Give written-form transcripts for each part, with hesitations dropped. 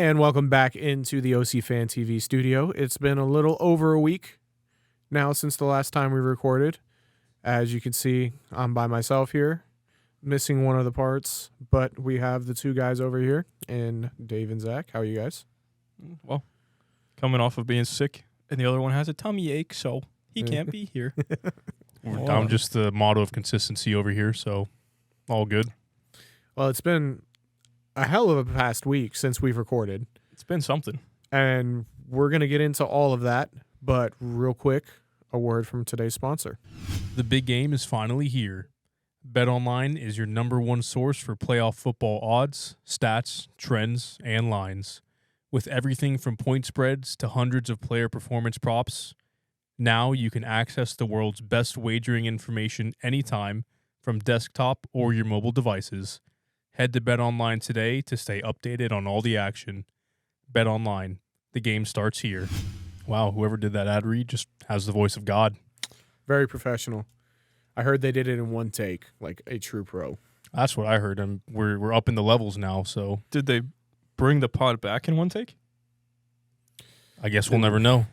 And welcome back into the OCFTV studio. It's been a little over a week now since the last time we recorded. As you can see, I'm by myself here, missing one of the parts, but we have the two guys over here, and Dave and Zach. How are you guys? Well, coming off of being sick, and the other one has a tummy ache, so he can't be here. I'm just the motto of consistency over here, so all good. Well, it's been a hell of a past week since we've recorded. It's been something. And we're going to get into all of that, but real quick, a word from today's sponsor. The big game is finally here. BetOnline is your number one source for playoff football odds, stats, trends, and lines. With everything from point spreads to hundreds of player performance props, now you can access the world's best wagering information anytime from desktop or your mobile devices. Head to BetOnline today to stay updated on all the action. BetOnline, the game starts here. Wow, whoever did that ad read just has the voice of God. Very professional. I heard they did it in one take, like a true pro. That's what I heard, and we're up in the levels now, so Did they bring the pod back in one take? I guess we'll never know.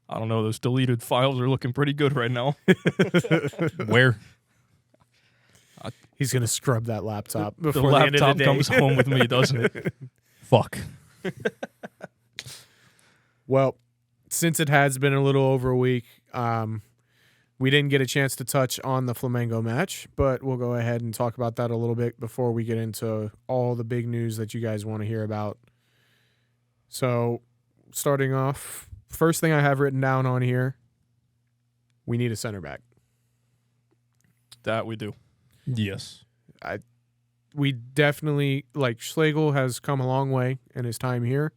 I don't know. Those deleted files are looking pretty good right now. Where? He's going to scrub that laptop before The the end of laptop the day. comes home with me, doesn't it? Fuck. Well, since it has been a little over a week, we didn't get a chance to touch on the Flamengo match, but we'll go ahead and talk about that a little bit before we get into all the big news that you guys want to hear about. So, starting off, first thing I have written down on here, we need a center back. That we do. Yes. We definitely, like, Schlegel has come a long way in his time here.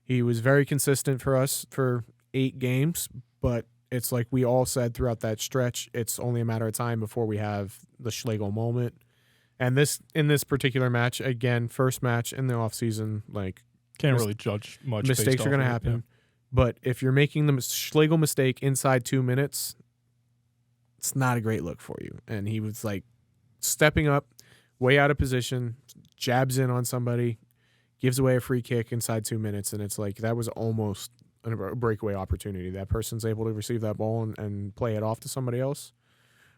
He was very consistent for us for 8 games, but it's like we all said throughout that stretch, it's only a matter of time before we have the Schlegel moment. And in this particular match, again, first match in the offseason, like, Can't really judge much. mistakes are going to happen. But if you're making the Schlegel mistake inside 2 minutes, it's not a great look for you. And he was like stepping up, way out of position, jabs in on somebody, gives away a free kick inside 2 minutes. And it's like that was almost a breakaway opportunity. That person's able to receive that ball and play it off to somebody else.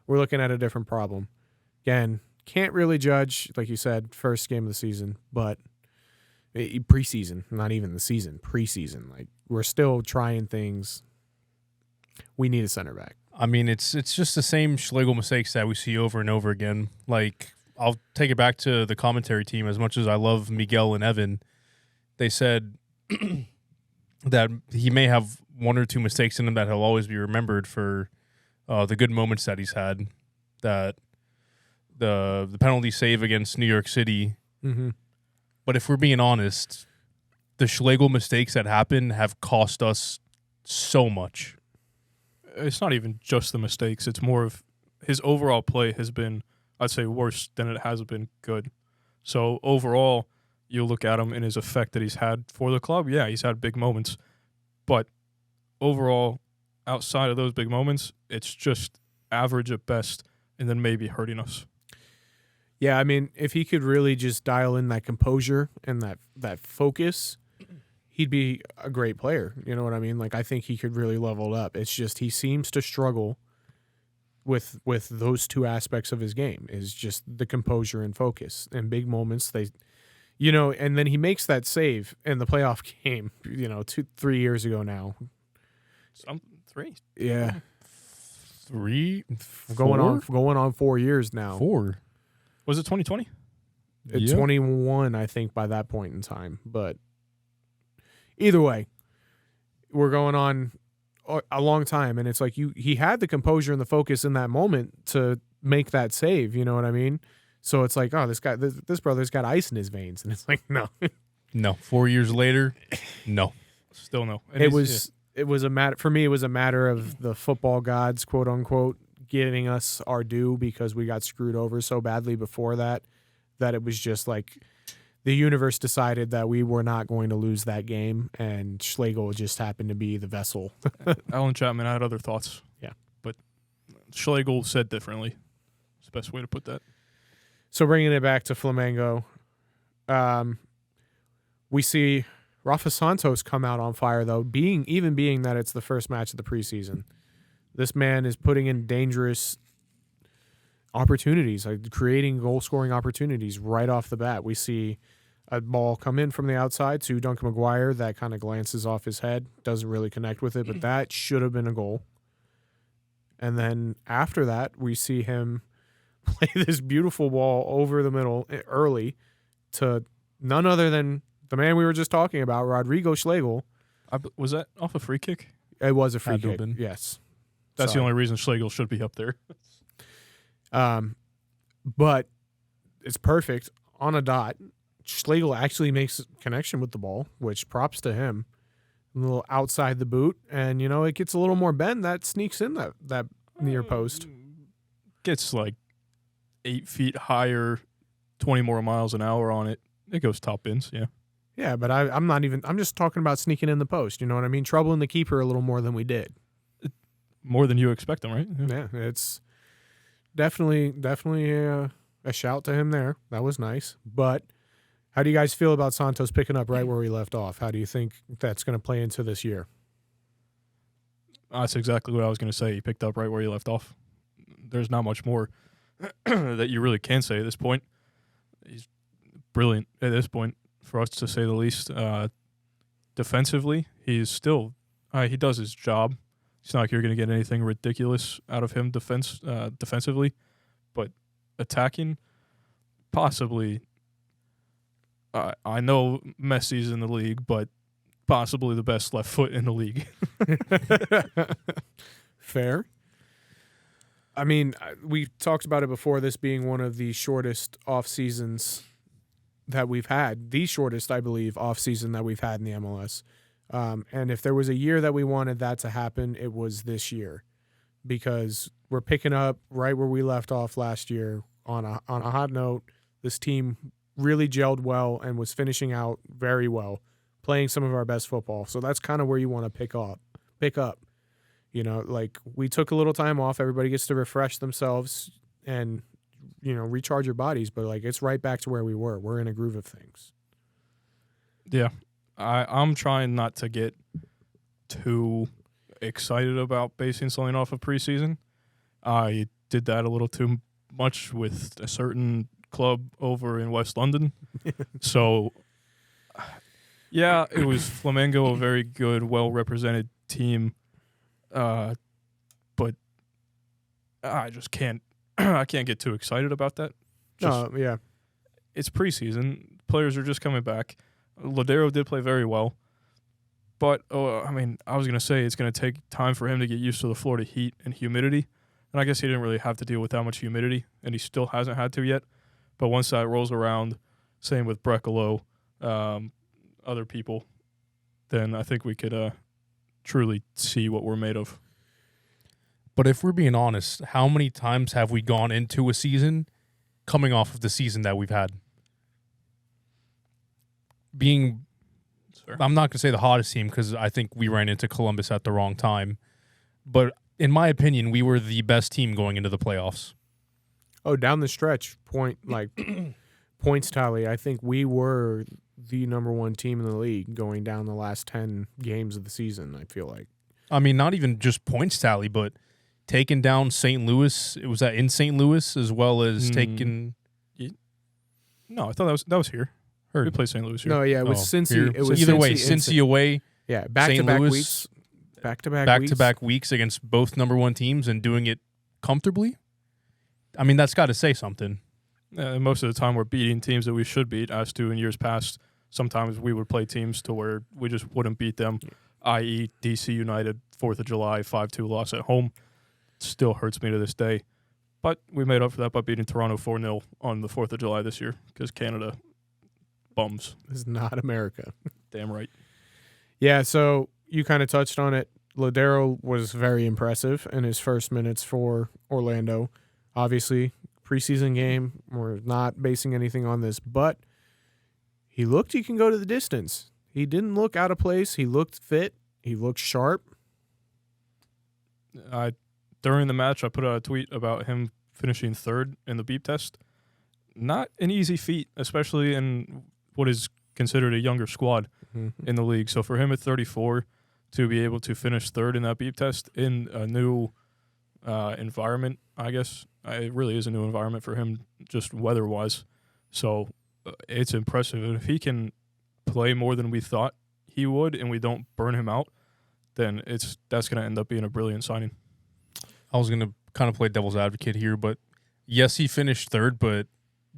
We're looking at a different problem. Again, can't really judge, like you said, first game of the season, but preseason, not even the season, preseason. Like, we're still trying things. We need a center back. I mean, it's just the same Schlegel mistakes that we see over and over again. Like, I'll take it back to the commentary team. As much as I love Miguel and Evan, they said that he may have 1 or 2 mistakes in him that he'll always be remembered for the good moments that he's had. That the penalty save against New York City. Mm-hmm. But if we're being honest, the Schlegel mistakes that happen have cost us so much. It's not even just the mistakes. It's more of his overall play has been, I'd say, worse than it has been good. So overall, you look at him and his effect that he's had for the club. Yeah, he's had big moments. But overall, outside of those big moments, it's just average at best and then maybe hurting us. Yeah, I mean, if he could really just dial in that composure and that focus, he'd be a great player. You know what I mean? Like, I think he could really level it up. It's just he seems to struggle with those 2 aspects of his game, is just the composure and focus. In big moments, and then he makes that save in the playoff game, 2-3 years ago now. 3. Yeah. 3? Going on 4 years now. 4. Was it 2020? It's 21, I think, by that point in time. But either way, we're going on a long time, and it's like he had the composure and the focus in that moment to make that save. You know what I mean? So it's like, oh, this brother's got ice in his veins, and it's like, no, No. 4 years later, no. Still no. It was a matter for me. It was a matter of the football gods, quote unquote, giving us our due because we got screwed over so badly before that it was just like the universe decided that we were not going to lose that game, and Schlegel just happened to be the vessel. Alan Chapman had other thoughts. Yeah. But Schlegel said differently. It's the best way to put that. So bringing it back to Flamengo, We see Rafa Santos come out on fire, though, being that it's the first match of the preseason. This man is putting in dangerous opportunities, like creating goal-scoring opportunities right off the bat. We see a ball come in from the outside to Duncan McGuire that kind of glances off his head, doesn't really connect with it, but that should have been a goal. And then after that, we see him play this beautiful ball over the middle early to none other than the man we were just talking about, Rodrigo Schlegel. Was that off a free kick? It was a free Had to kick, have been. yes. That's Sorry. the only reason Schlegel should be up there. But it's perfect on a dot. Schlegel actually makes a connection with the ball, which props to him. A little outside the boot, and it gets a little more bend. That sneaks in that near post. Gets like 8 feet higher, 20 more miles an hour on it. It goes top bins, yeah. Yeah, but I'm just talking about sneaking in the post. You know what I mean? Troubling the keeper a little more than we did. More than you expect them, right? Yeah, it's definitely a shout to him there. That was nice. But how do you guys feel about Santos picking up right where we left off? How do you think that's going to play into this year? That's exactly what I was going to say. He picked up right where he left off. There's not much more that you really can say at this point. He's brilliant at this point, for us to say the least. Defensively, he's still he does his job. It's not like you're going to get anything ridiculous out of him defensively, but attacking, possibly. I know Messi's in the league, but possibly the best left foot in the league. Fair. I mean, we talked about it before, this being one of the shortest off seasons that we've had. The shortest, I believe, off season that we've had in the MLS. And if there was a year that we wanted that to happen, it was this year, because we're picking up right where we left off last year on a hot note. This team really gelled well and was finishing out very well, playing some of our best football. So that's kind of where you want to pick up. Like, we took a little time off. Everybody gets to refresh themselves and, recharge your bodies. But, like, it's right back to where we were. We're in a groove of things. Yeah. I'm trying not to get too excited about basing something off of preseason. I did that a little too much with a certain club over in West London. So, yeah, it was Flamengo, a very good, well-represented team. But I just can't I can't get too excited about that. Yeah. It's preseason. Players are just coming back. Ladero did play very well. But, I was going to say it's going to take time for him to get used to the Florida heat and humidity. And I guess he didn't really have to deal with that much humidity, and he still hasn't had to yet. But once that rolls around, same with Brecalo, other people, then I think we could truly see what we're made of. But if we're being honest, how many times have we gone into a season coming off of the season that we've had? I'm not going to say the hottest team, because I think we ran into Columbus at the wrong time. But in my opinion, we were the best team going into the playoffs. Oh, down the stretch, points tally, I think we were the number one team in the league going down the last 10 games of the season, I feel like. I mean, not even just points tally, but taking down St. Louis. Was that in St. Louis, as well as taking... No, I thought that was here. We played St. Louis here. No, yeah, it was Cincy. Here. It was either way, Cincy Cincy away. Yeah, back-to-back weeks. Back-to-back weeks against both number one teams and doing it comfortably. I mean, that's got to say something. Most of the time, we're beating teams that we should beat. As to in years past, sometimes we would play teams to where we just wouldn't beat them, i.e. DC United, 4th of July, 5-2 loss at home. Still hurts me to this day. But we made up for that by beating Toronto 4-0 on the 4th of July this year, because Canada bums. This is not America. Damn right. Yeah, so you kind of touched on it. Ladero was very impressive in his first minutes for Orlando. Obviously, preseason game, we're not basing anything on this, but he can go to the distance. He didn't look out of place. He looked fit. He looked sharp. During the match, I put out a tweet about him finishing third in the beep test. Not an easy feat, especially in what is considered a younger squad Mm-hmm. in the league. So for him at 34 to be able to finish third in that beep test in a new environment, I guess it really is a new environment for him, just weather-wise. So it's impressive. And if he can play more than we thought he would, and we don't burn him out, then that's going to end up being a brilliant signing. I was going to kind of play devil's advocate here, but yes, he finished third, but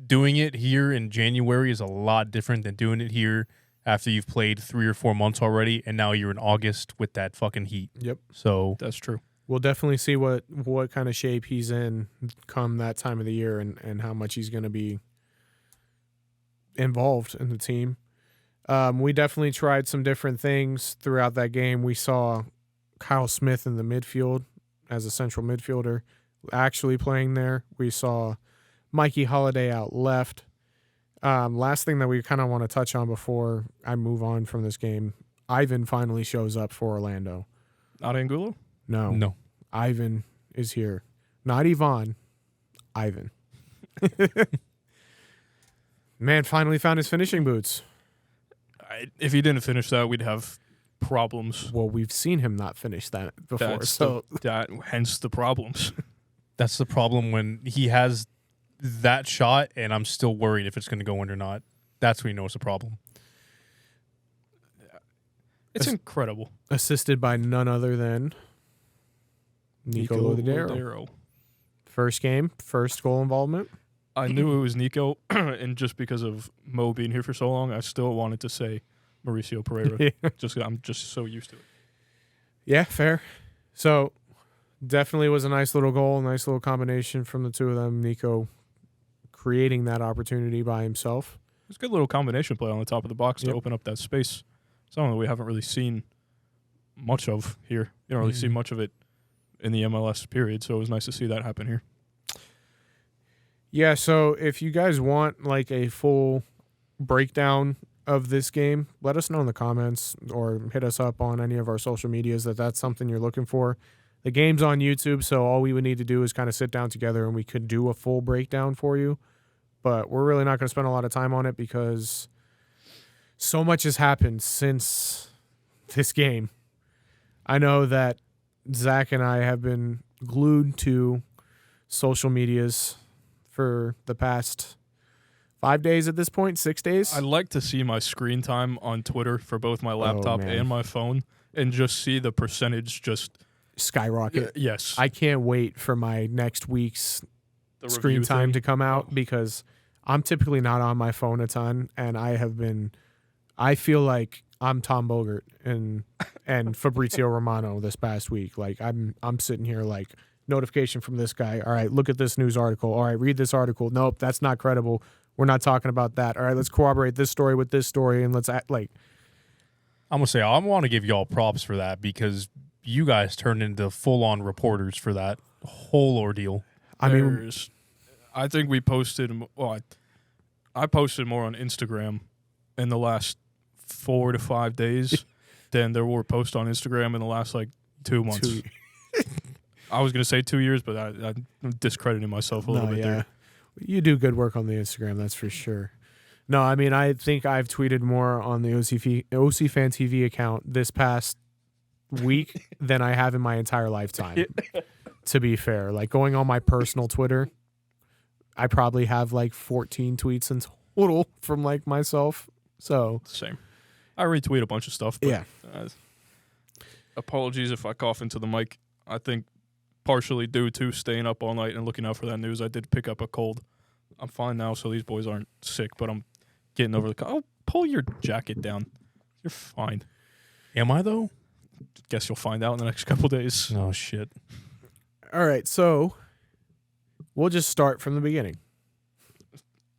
doing it here in January is a lot different than doing it here after you've played 3 or 4 months already, and now you're in August with that fucking heat. Yep. So That's true. We'll definitely see what kind of shape he's in come that time of the year and how much he's going to be involved in the team. We definitely tried some different things throughout that game. We saw Kyle Smith in the midfield as a central midfielder actually playing there. We saw Mikey Holiday out left. Last thing that we kind of want to touch on before I move on from this game, Ivan finally shows up for Orlando. Not Angulo? no. Ivan is here. Not Yvonne. Ivan. Man finally found his finishing boots. If he didn't finish that, we'd have problems. Well, we've seen him not finish that before. Hence the problems. That's the problem when he has that shot, and I'm still worried if it's going to go in or not. That's when you know it's a problem. It's incredible. Assisted by none other than Nico Lodero. First game, first goal involvement. I knew it was Nico, and just because of Mo being here for so long, I still wanted to say Mauricio Pereira. I'm just so used to it. Yeah, fair. So definitely was a nice little goal, nice little combination from the two of them. Nico creating that opportunity by himself. It's a good little combination play on the top of the box to open up that space. Something that we haven't really seen much of here. You don't really see much of it in the MLS period, so it was nice to see that happen here. Yeah, so if you guys want like a full breakdown of this game, let us know in the comments or hit us up on any of our social medias that's something you're looking for. The game's on YouTube, so all we would need to do is kind of sit down together and we could do a full breakdown for you. But we're really not going to spend a lot of time on it because so much has happened since this game. I know that Zach and I have been glued to social medias for the past 5 days at this point, 6 days. I'd like to see my screen time on Twitter for both my laptop and my phone and just see the percentage just skyrocket. Yes. I can't wait for my next week's The screen review time thing. to come out because I'm typically not on my phone a ton, and I feel like I'm Tom Bogert and Fabrizio Romano this past week. Like I'm sitting here like, notification from this guy. All right, look at this news article. All right, read this article. Nope, that's not credible. We're not talking about that. All right, let's corroborate this story with this story, and let's act like. I'm going to say, I want to give y'all props for that because you guys turned into full-on reporters for that whole ordeal. I mean, I think we posted, well, I posted more on Instagram in the last 4 to 5 days than there were posts on Instagram in the last, 2 months. I was going to say 2 years, but I'm discrediting myself a little bit there. You do good work on the Instagram, that's for sure. No, I mean, I think I've tweeted more on the OC Fan TV account this past week than I have in my entire lifetime, to be fair. Like, going on my personal Twitter, I probably have 14 tweets in total from myself. So Same. I retweet a bunch of stuff. But, yeah. Apologies if I cough into the mic. I think partially due to staying up all night and looking out for that news, I did pick up a cold. I'm fine now, so these boys aren't sick, but I'm getting over the cold. Oh, pull your jacket down. You're fine. Am I, though? Guess you'll find out in the next couple days. Oh, shit. All right, so we'll just start from the beginning.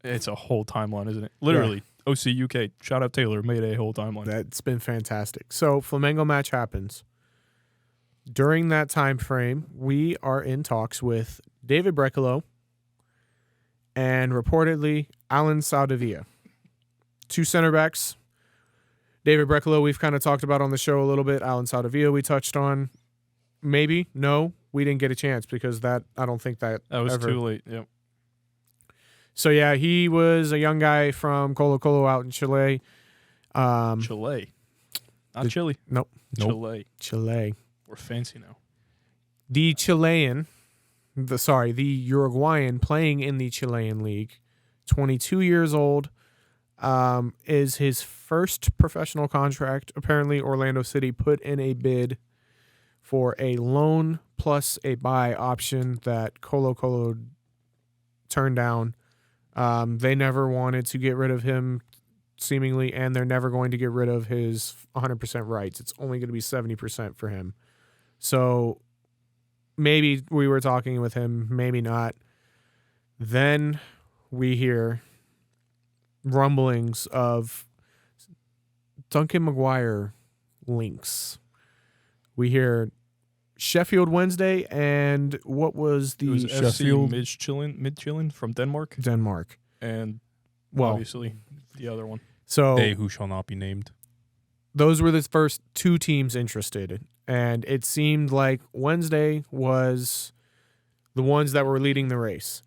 It's a whole timeline, isn't it? Literally. Yeah. OC UK. Shout out Taylor. Made a whole timeline. That's been fantastic. So Flamengo match happens. During that time frame, we are in talks with David Brecalo and reportedly Alan Saudavilla. Two center backs. David Brecalo, we've kind of talked about on the show a little bit. Alan Saudavilla, we touched on. Maybe. No, we didn't get a chance because I don't think that was ever. too late. Yep. So, yeah, he was a young guy from Colo Colo out in Chile. Chile. Not the- Chile. Nope. Chile. Chile. We're fancy now. The Uruguayan playing in the Chilean league, 22 years old, is his first professional contract. Apparently, Orlando City put in a bid for a loan plus a buy option that Colo Colo turned down. They never wanted to get rid of him, seemingly, and they're never going to get rid of his 100% rights. It's only going to be 70% for him. So maybe we were talking with him, maybe not. Then we hear rumblings of Duncan McGuire links. We hear Sheffield Wednesday and what was It was the FC Midtjylland from Denmark, Denmark. and Well, obviously the other one. so They who shall not be named. those were the first two teams interested. And it seemed like Wednesday was the ones that were leading the race.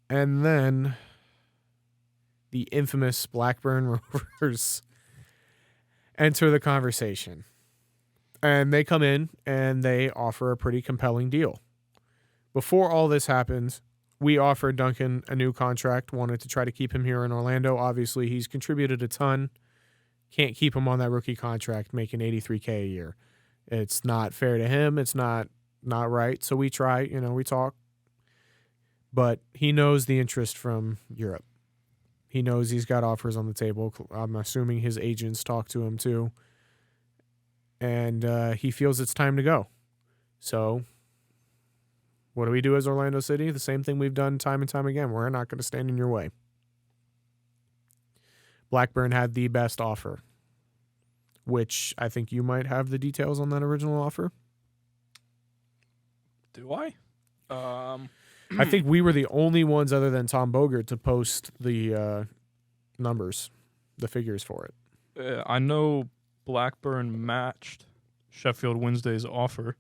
And then the infamous Blackburn Rovers enter the conversation. And they come in and they offer a pretty compelling deal. Before all this happened, we offered Duncan a new contract, wanted to try to keep him here in Orlando. Obviously, he's contributed a ton. Can't keep him on that rookie contract making $83K a year. It's not fair to him. It's not right. So we try, we talk. But he knows the interest from Europe. He knows he's got offers on the table. I'm assuming his agents talk to him too. And he feels it's time to go. So what do we do as Orlando City? The same thing we've done time and time again. We're not going to stand in your way. Blackburn had the best offer, which I think you might have the details on that original offer. Do I? I think we were the only ones other than Tom Bogert to post the numbers, the figures for it. I know Blackburn matched Sheffield Wednesday's offer.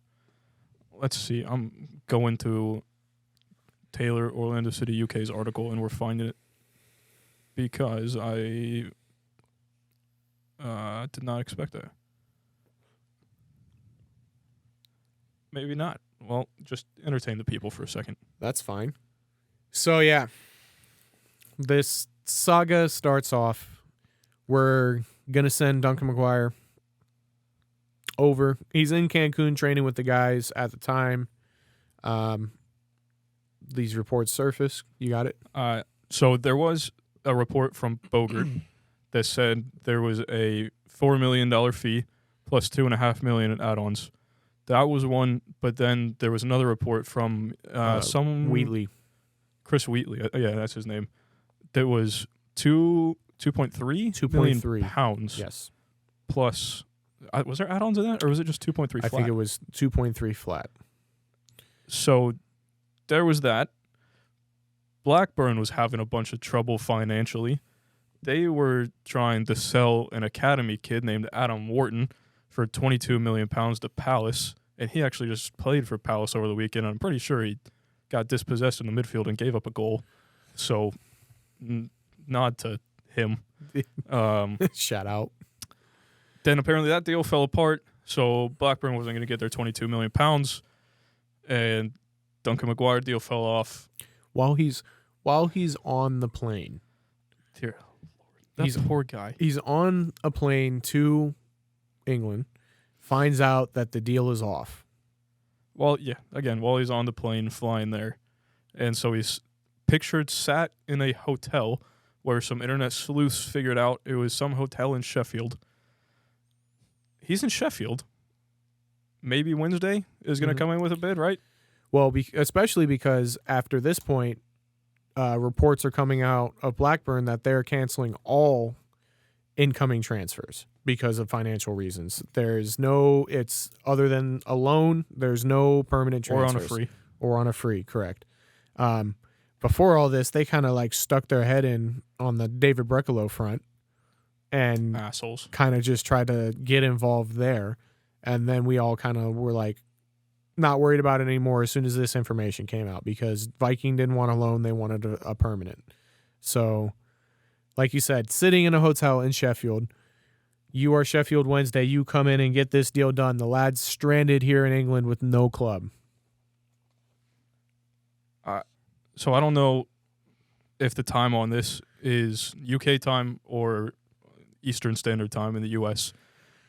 Let's see. I'm going to Taylor Orlando City UK's article, and we're finding it because I did not expect that. Maybe not. Well, just entertain the people for a second. That's fine. So, yeah, this saga starts off. We're going to send Duncan McGuire over. He's in Cancun training with the guys at the time. These reports surface. You got it? So there was a report from Bogert that said there was a $4 million fee plus $2.5 million in add-ons. That was one, but then there was another report from Wheatley. Chris Wheatley. Yeah, that's his name. That was 2.3 million pounds. Yes. Plus, was there add-ons in that, or was it just 2.3 flat? I think it was 2.3 flat. So there was that. Blackburn was having a bunch of trouble financially. They were trying to sell an academy kid named Adam Wharton for £22 million to Palace, and he actually just played for Palace over the weekend. I'm pretty sure he got dispossessed in the midfield and gave up a goal. So, nod to him. Shout out. Then apparently that deal fell apart, so Blackburn wasn't going to get their £22 million, and Duncan McGuire deal fell off. While he's on the plane. Dear Lord, he's a poor guy. He's on a plane to England, finds out that the deal is off. Well, yeah, again, while he's on the plane flying there. And so he's pictured sat in a hotel where some internet sleuths figured out it was some hotel in Sheffield. He's in Sheffield. Maybe Wednesday is going to come in with a bid, right? Well, especially because after this point, reports are coming out of Blackburn that they're canceling all incoming transfers because of financial reasons. It's other than a loan, there's no permanent transfers. Or on a free, correct. Before all this, they kind of like stuck their head in on the David Brecalo front and assholes kind of just tried to get involved there. And then we all kind of were like, not worried about it anymore as soon as this information came out because Viking didn't want a loan. They wanted a permanent. So, like you said, sitting in a hotel in Sheffield, You are Sheffield Wednesday. You come in and get this deal done. The lad's stranded here in England with no club. So I don't know if the time on this is UK time or Eastern Standard Time in the US,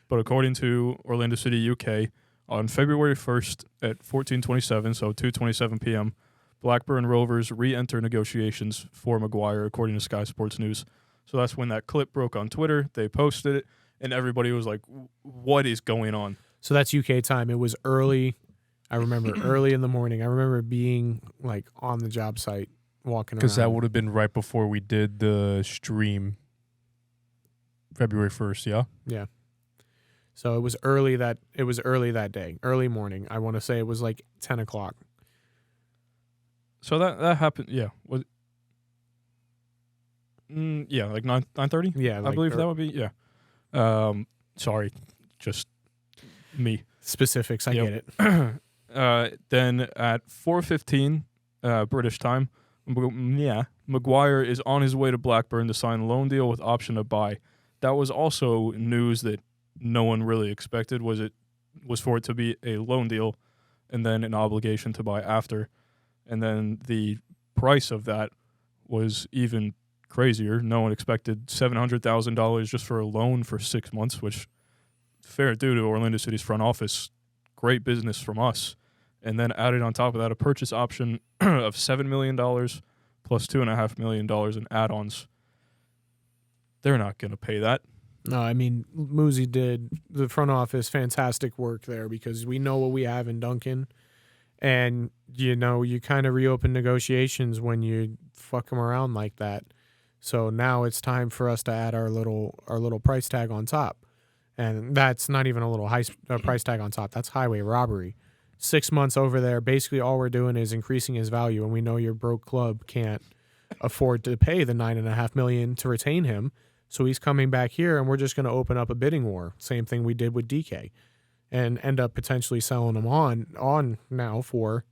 but according to Orlando City, UK, on February 1st at 14:27, so 2:27 p.m., Blackburn Rovers re-enter negotiations for Maguire, according to Sky Sports News. So that's when that clip broke on Twitter. They posted it, and everybody was like, what is going on? So that's UK time. It was early. I remember early in the morning. I remember being like on the job site walking around. Because that would have been right before we did the stream February 1st, yeah? Yeah. So it was early that day, early morning. I want to say it was like 10 o'clock. So that happened, yeah. Yeah, like 9:30? Yeah. I like believe that would be, yeah. Sorry, just me. Specifics, I Yep. get it. Then at 4:15 British time, Maguire is on his way to Blackburn to sign a loan deal with option to buy. That was also news that no one really expected. Was for it to be a loan deal and then an obligation to buy after. And then the price of that was even crazier. No one expected $700,000 just for a loan for 6 months, which fair due to Orlando City's front office. Great business from us. And then added on top of that a purchase option of $7 million plus $2.5 million in add-ons. They're not going to pay that. No, I mean, Muzi did the front office fantastic work there because we know what we have in Duncan. And, you kind of reopen negotiations when you fuck them around like that. So now it's time for us to add our little price tag on top. And that's not even a little price tag on top. That's highway robbery. 6 months over there, basically all we're doing is increasing his value. And we know your broke club can't afford to pay the $9.5 million to retain him. So he's coming back here, and we're just going to open up a bidding war. Same thing we did with DK, and end up potentially selling him on now for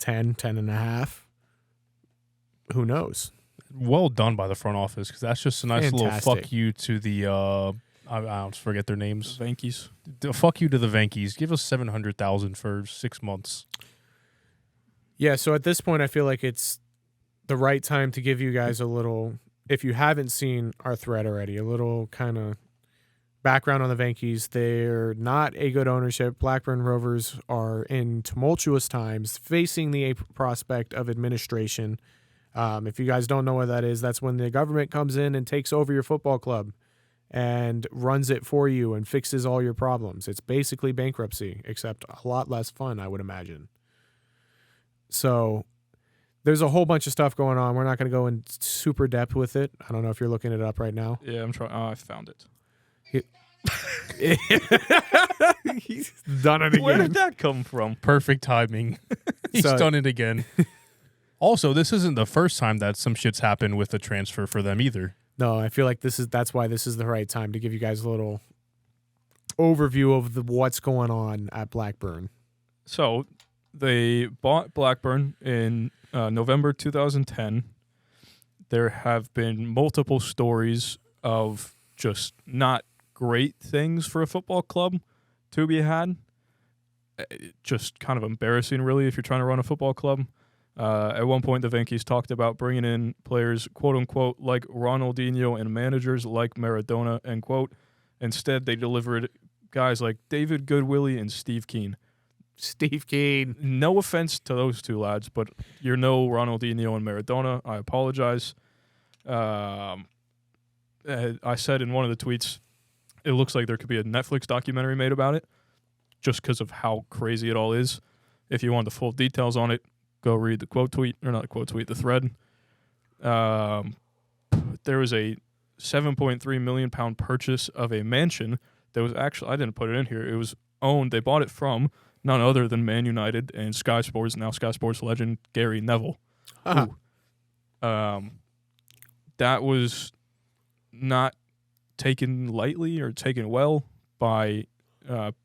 10.5. Who knows? Well done by the front office, because that's just a nice little Fantastic. fuck you to the I don't forget their names. Vankies. Fuck you to the Venkies. Give us $700,000 for 6 months. Yeah. So at this point, I feel like it's the right time to give you guys a little. If you haven't seen our thread already, a little kind of background on the Venkies. They're not a good ownership. Blackburn Rovers are in tumultuous times, facing the prospect of administration. If you guys don't know what that is, that's when the government comes in and takes over your football club and runs it for you and fixes all your problems. It's basically bankruptcy, except a lot less fun, I would imagine. So there's a whole bunch of stuff going on. We're not going to go in super depth with it. I don't know if you're looking it up right now. Yeah, I'm trying. Oh, I found it. He's done it again. Where did that come from? Perfect timing. He's done it again. Also, this isn't the first time that some shit's happened with a transfer for them either. No, I feel like that's why this is the right time to give you guys a little overview of what's going on at Blackburn. So they bought Blackburn in November 2010. There have been multiple stories of just not great things for a football club to be had. Just kind of embarrassing, really, if you're trying to run a football club. At one point, the Venkies talked about bringing in players, quote unquote, like Ronaldinho and managers like Maradona, end quote. Instead, they delivered guys like David Goodwillie and Steve Keane. Steve Keane. No offense to those two lads, but you're no Ronaldinho and Maradona. I apologize. I said in one of the tweets, it looks like there could be a Netflix documentary made about it, just because of how crazy it all is. If you want the full details on it, go read the the thread. There was a £7.3 million purchase of a mansion that was actually, I didn't put it in here, it was owned, they bought it from none other than Man United and Sky Sports, now Sky Sports legend Gary Neville. Uh-huh. That was not taken lightly or taken well by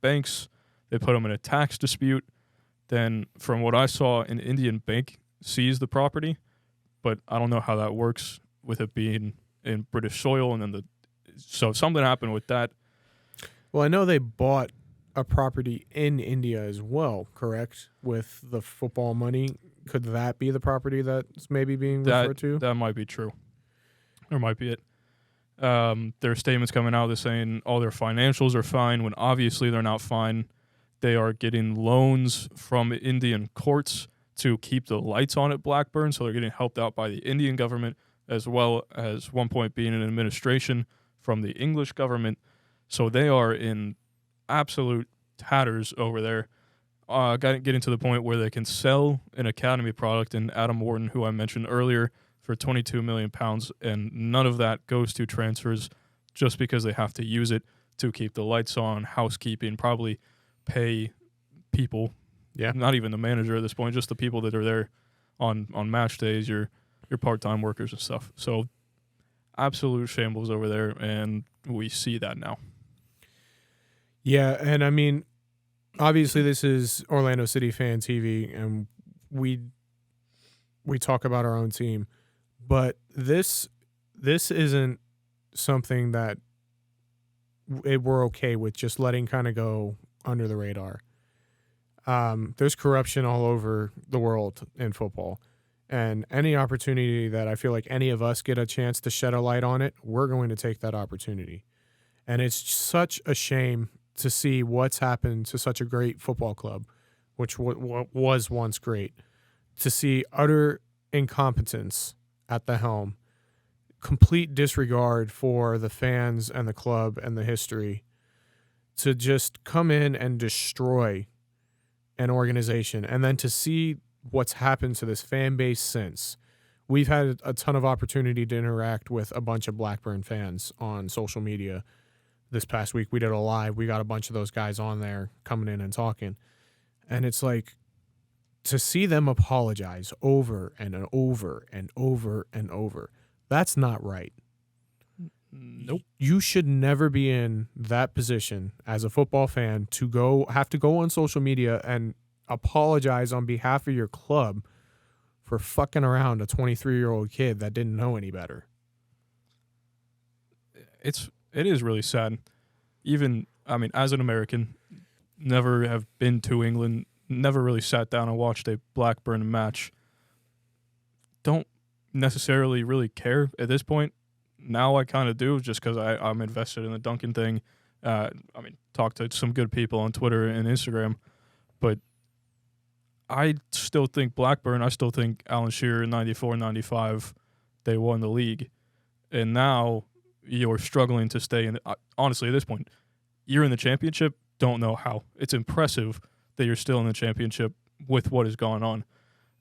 banks. They put them in a tax dispute. Then, from what I saw, an Indian bank seized the property, but I don't know how that works with it being in British soil. And then so something happened with that. Well, I know they bought a property in India as well, correct? With the football money. Could that be the property that's maybe being referred to? That might be true. Or might be it. There are statements coming out. They're saying all their financials are fine when obviously they're not fine. They are getting loans from Indian courts to keep the lights on at Blackburn, so they're getting helped out by the Indian government, as well as one point being an administration from the English government. So they are in absolute tatters over there. Getting to the point where they can sell an academy product in Adam Wharton, who I mentioned earlier, for £22 million, and none of that goes to transfers just because they have to use it to keep the lights on, housekeeping, probably pay people. Yeah. Not even the manager at this point, just the people that are there on match days, your part-time workers and stuff. So absolute shambles over there, and we see that now. Yeah, and I mean, obviously this is Orlando City Fan TV, and we talk about our own team, but this isn't something that we're okay with just letting kind of go under the radar. There's corruption all over the world in football, and any opportunity that I feel like any of us get a chance to shed a light on it, we're going to take that opportunity. And it's such a shame to see what's happened to such a great football club, which was once great, to see utter incompetence at the helm, complete disregard for the fans and the club and the history, to just come in and destroy an organization, and then to see what's happened to this fan base since. We've had a ton of opportunity to interact with a bunch of Blackburn fans on social media. This past week, we did a live. We got a bunch of those guys on there coming in and talking. And it's like, to see them apologize over and over and over and over, that's not right. Nope. You should never be in that position as a football fan to have to go on social media and apologize on behalf of your club for fucking around a 23-year-old kid that didn't know any better. It is really sad. Even, I mean, as an American, never have been to England, never really sat down and watched a Blackburn match. Don't necessarily really care at this point. Now I kind of do, just because I'm invested in the Duncan thing. I mean, talk to some good people on Twitter and Instagram, but I still think Blackburn, I still think Alan Shearer in 94, 95, they won the league. And now you're struggling to stay in. Honestly, at this point, you're in the championship, don't know how. It's impressive that you're still in the championship with what has gone on.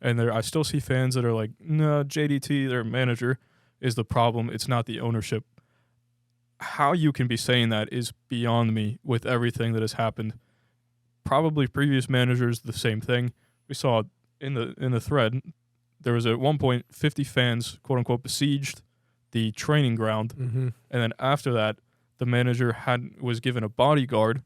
And I still see fans that are like, no, JDT, their manager, is the problem. It's not the ownership. How you can be saying that is beyond me with everything that has happened. Probably previous managers, the same thing. We saw in the thread, there was at one point 50 fans, quote unquote, besieged the training ground. Mm-hmm. And then after that, the manager was given a bodyguard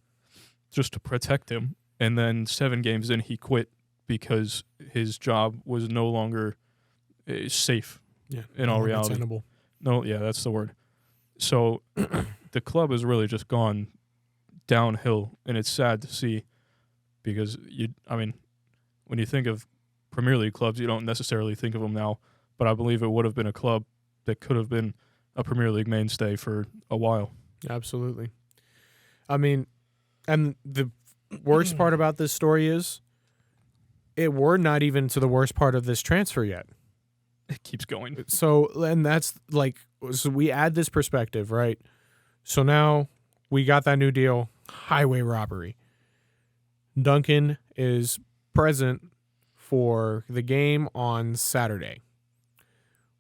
just to protect him. And then 7 games in, he quit because his job was no longer safe. Yeah, in all reality. Tenable. No, yeah, that's the word. So the club has really just gone downhill, and it's sad to see because when you think of Premier League clubs, you don't necessarily think of them now, but I believe it would have been a club that could have been a Premier League mainstay for a while. Absolutely. I mean, and the worst part about this story is we're not even to the worst part of this transfer yet. It keeps going. So, and that's like, so we add this perspective, right? So now we got that new deal, highway robbery. Duncan is present for the game on Saturday.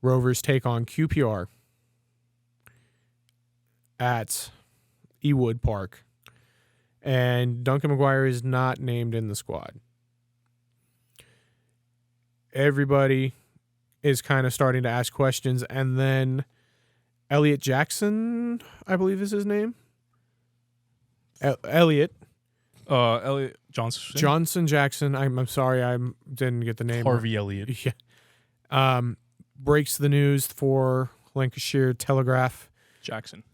Rovers take on QPR at Ewood Park. And Duncan McGuire is not named in the squad. Everybody is kind of starting to ask questions, and then Elliot Jackson, I believe is his name. Elliot Johnson Jackson. I'm sorry, I didn't get the name. Harvey Elliott. Yeah. Breaks the news for Lancashire Telegraph. Jackson.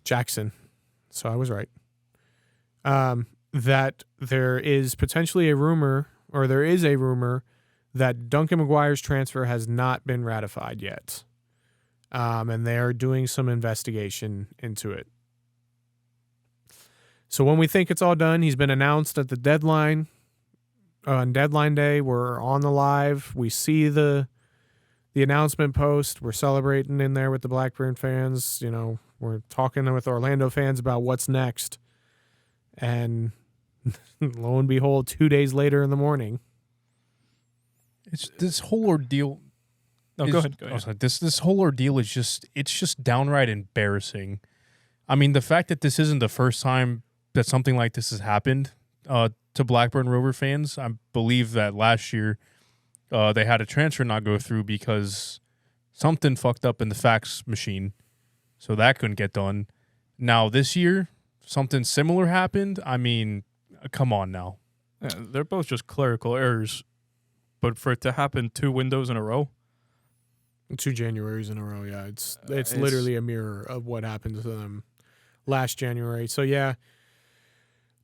So I was right. that there is potentially a rumor, or there is a rumor, that Duncan McGuire's transfer has not been ratified yet. And they are doing some investigation into it. So when we think it's all done, he's been announced at the deadline. On deadline day, we're on the live. We see the announcement post. We're celebrating in there with the Blackburn fans. You know, we're talking with Orlando fans about what's next. And lo and behold, 2 days later in the morning. It's this whole ordeal. No, go ahead. Go ahead. Sorry, this whole ordeal is just downright embarrassing. I mean, the fact that this isn't the first time that something like this has happened to Blackburn Rover fans. I believe that last year they had a transfer not go through because something fucked up in the fax machine, so that couldn't get done. Now this year, something similar happened. I mean, come on now. Yeah, they're both just clerical errors, but for it to happen 2 windows in a row, 2 Januaries in a row, yeah. It's literally a mirror of what happened to them last January. So, yeah,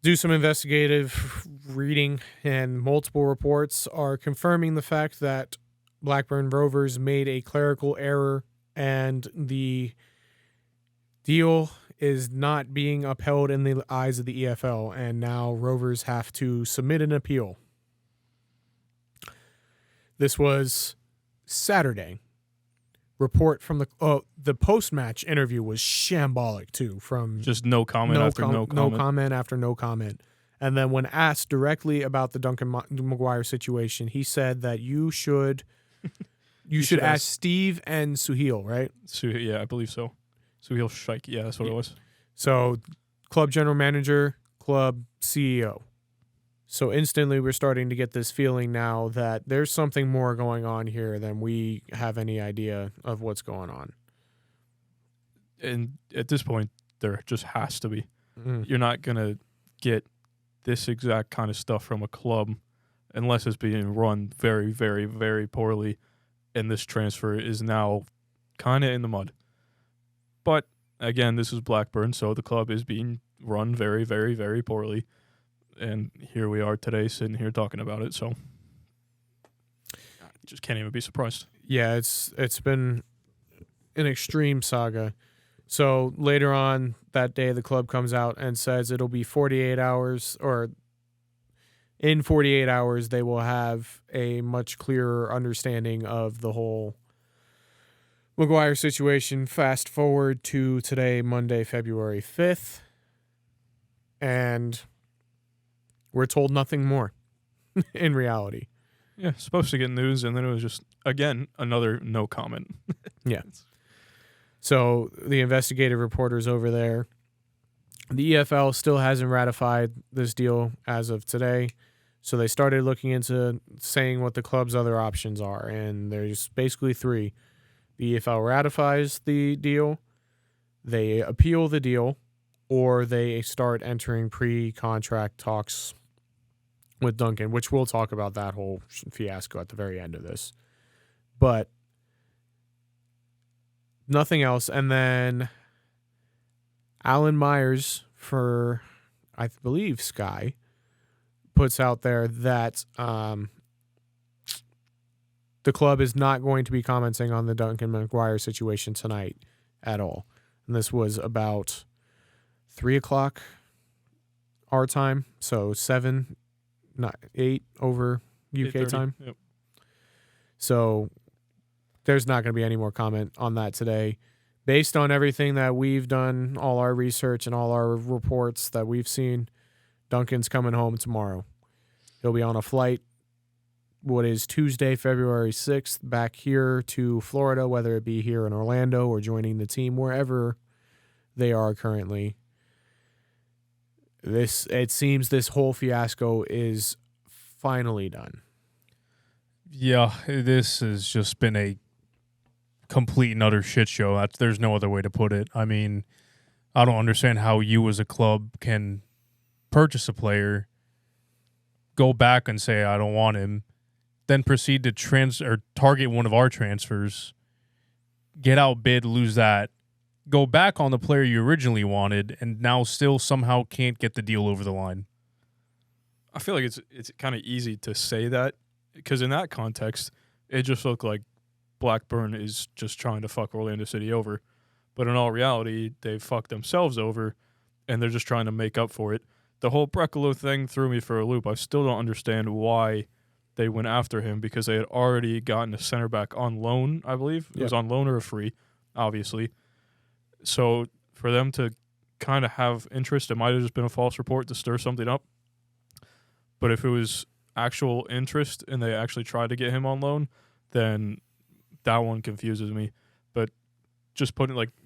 do some investigative reading, and multiple reports are confirming the fact that Blackburn Rovers made a clerical error and the deal is not being upheld in the eyes of the EFL, and now Rovers have to submit an appeal. This was Saturday. Report from the post-match interview was shambolic too. From just no comment after no comment. No comment after no comment. And then when asked directly about the Duncan McGuire situation, he said that you should ask Steve and Suhail, right? Yeah, I believe so. Suhail Shaikh, yeah, that's what it was. So, club general manager, club CEO. So instantly we're starting to get this feeling now that there's something more going on here than we have any idea of what's going on. And at this point, there just has to be. Mm. You're not going to get this exact kind of stuff from a club unless it's being run very, very, very poorly, and this transfer is now kind of in the mud. But, again, this is Blackburn, so the club is being run very, very, very poorly. And here we are today sitting here talking about it, so I just can't even be surprised. Yeah, it's been an extreme saga. So later on that day, the club comes out and says it'll be 48 hours, or in 48 hours, they will have a much clearer understanding of the whole McGuire situation. Fast forward to today, Monday, February 5th, and we're told nothing more in reality. Yeah, supposed to get news, and then it was just, again, another no comment. Yeah. So the investigative reporters over there, the EFL still hasn't ratified this deal as of today. So they started looking into saying what the club's other options are, and there's basically 3. The EFL ratifies the deal, they appeal the deal, or they start entering pre-contract talks with Duncan, which we'll talk about that whole fiasco at the very end of this. But nothing else. And then Alan Myers for, I believe, Sky, puts out there that the club is not going to be commenting on the Duncan McGuire situation tonight at all. And this was about 3 o'clock our time, so 8 over UK time. Yep. So there's not going to be any more comment on that today. Based on everything that we've done, all our research and all our reports that we've seen, Duncan's coming home tomorrow. He'll be on a flight, what is Tuesday, February 6th, back here to Florida, whether it be here in Orlando or joining the team, wherever they are currently. It seems this whole fiasco is finally done. Yeah, this has just been a complete and utter shit show. There's no other way to put it. I mean, I don't understand how you as a club can purchase a player, go back and say, I don't want him, then proceed to target one of our transfers, get outbid, lose that, go back on the player you originally wanted and now still somehow can't get the deal over the line? I feel like it's kind of easy to say that because in that context, it just looked like Blackburn is just trying to fuck Orlando City over. But in all reality, they fucked themselves over, and they're just trying to make up for it. The whole Brekalo thing threw me for a loop. I still don't understand why they went after him because they had already gotten a center back on loan, I believe. It was on loan or free, obviously. So for them to kind of have interest, it might have just been a false report to stir something up. But if it was actual interest and they actually tried to get him on loan, then that one confuses me. But just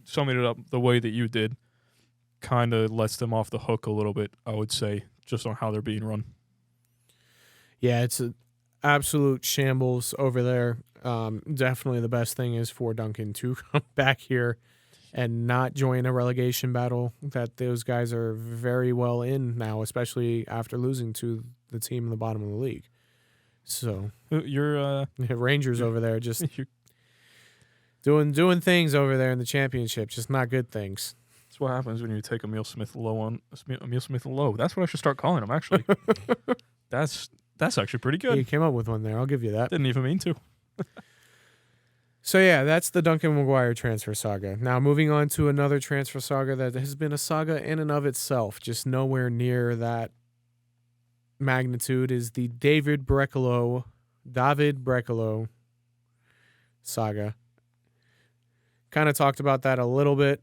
summing it up the way that you did kind of lets them off the hook a little bit, I would say, just on how they're being run. Yeah, it's an absolute shambles over there. Definitely the best thing is for Duncan to come back here and not join a relegation battle that those guys are very well in now, especially after losing to the team in the bottom of the league. So You're Rangers over there just doing things over there in the championship, just not good things. That's what happens when you take Emil Smith low. That's what I should start calling him, actually. That's actually pretty good. You came up with one there. I'll give you that. Didn't even mean to. So, yeah, that's the Duncan Maguire transfer saga. Now, moving on to another transfer saga that has been a saga in and of itself, just nowhere near that magnitude, is the David Brekalo saga. Kind of talked about that a little bit.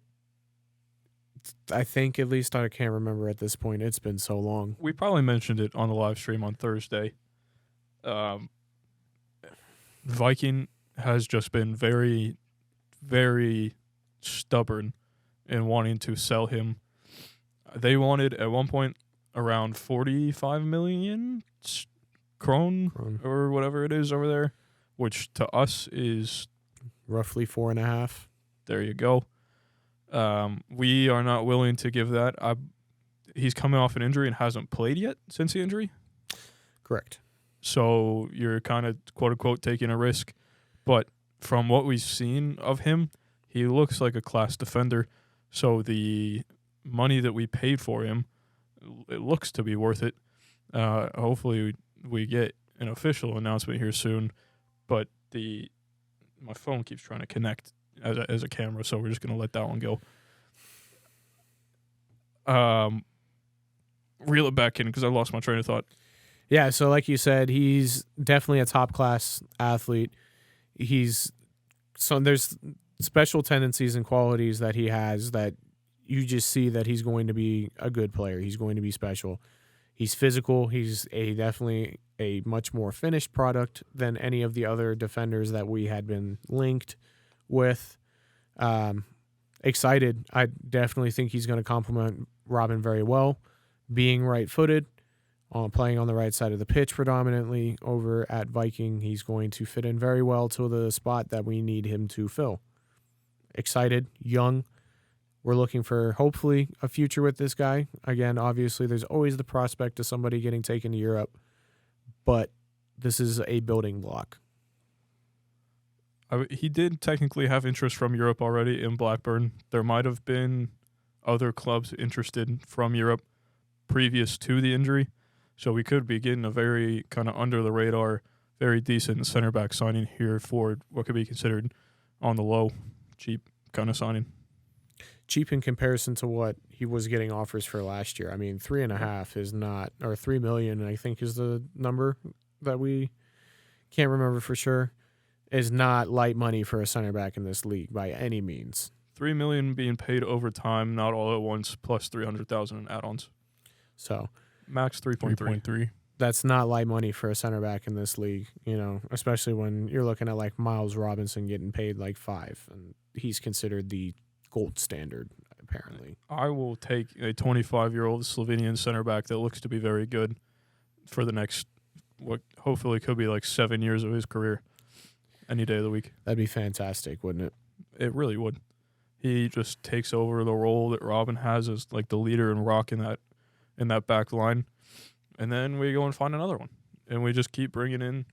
I think, at least, I can't remember at this point. It's been so long. We probably mentioned it on the live stream on Thursday. Viking has just been very, very stubborn in wanting to sell him. They wanted, at one point, around 45 million krone or whatever it is over there, which to us is roughly 4.5. There you go. We are not willing to give that. He's coming off an injury and hasn't played yet since the injury. Correct. So you're kind of, quote unquote, taking a risk. But from what we've seen of him, he looks like a class defender. So the money that we paid for him, it looks to be worth it. Hopefully we get an official announcement here soon. But my phone keeps trying to connect as a camera, so we're just going to let that one go. Reel it back in because I lost my train of thought. Yeah, so like you said, he's definitely a top-class athlete. There's special tendencies and qualities that he has that you just see that he's going to be a good player. He's going to be special. He's physical. He's definitely a much more finished product than any of the other defenders that we had been linked with. Excited. I definitely think he's going to complement Robin very well. Being right-footed, playing on the right side of the pitch predominantly over at Viking, he's going to fit in very well to the spot that we need him to fill. Excited, young. We're looking for, hopefully, a future with this guy. Again, obviously, there's always the prospect of somebody getting taken to Europe, but this is a building block. He did technically have interest from Europe already in Blackburn. There might have been other clubs interested from Europe previous to the injury. So we could be getting a very kind of under the radar, very decent center back signing here for what could be considered on the low, cheap kind of signing. Cheap in comparison to what he was getting offers for last year. I mean, 3.5 is not, or 3 million, I think is the number that we can't remember for sure, is not light money for a center back in this league by any means. 3 million being paid over time, not all at once, plus 300,000 in add-ons. So max 3.3. That's not light money for a center back in this league, especially when you're looking at like Miles Robinson getting paid like 5, and he's considered the gold standard, apparently. I will take a 25-year-old Slovenian center back that looks to be very good for the next, what hopefully could be like 7 years of his career, any day of the week. That'd be fantastic, wouldn't it? It really would. He just takes over the role that Robin has as like the leader and rock in that back line. And then we go and find another one. And we just keep bringing in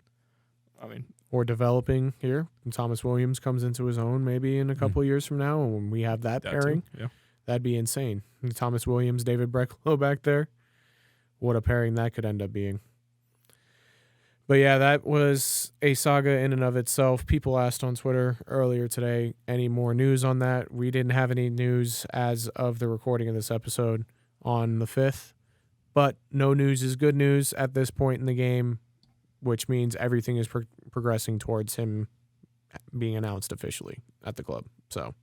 I mean, or developing here. And Thomas Williams comes into his own maybe in a couple of years from now, and when we have that pairing, too. Yeah. that'd be insane. And Thomas Williams, David Brecklow back there. What a pairing that could end up being. But yeah, that was a saga in and of itself. People asked on Twitter earlier today, any more news on that? We didn't have any news as of the recording of this episode on the 5th. But no news is good news at this point in the game, which means everything is progressing towards him being announced officially at the club. So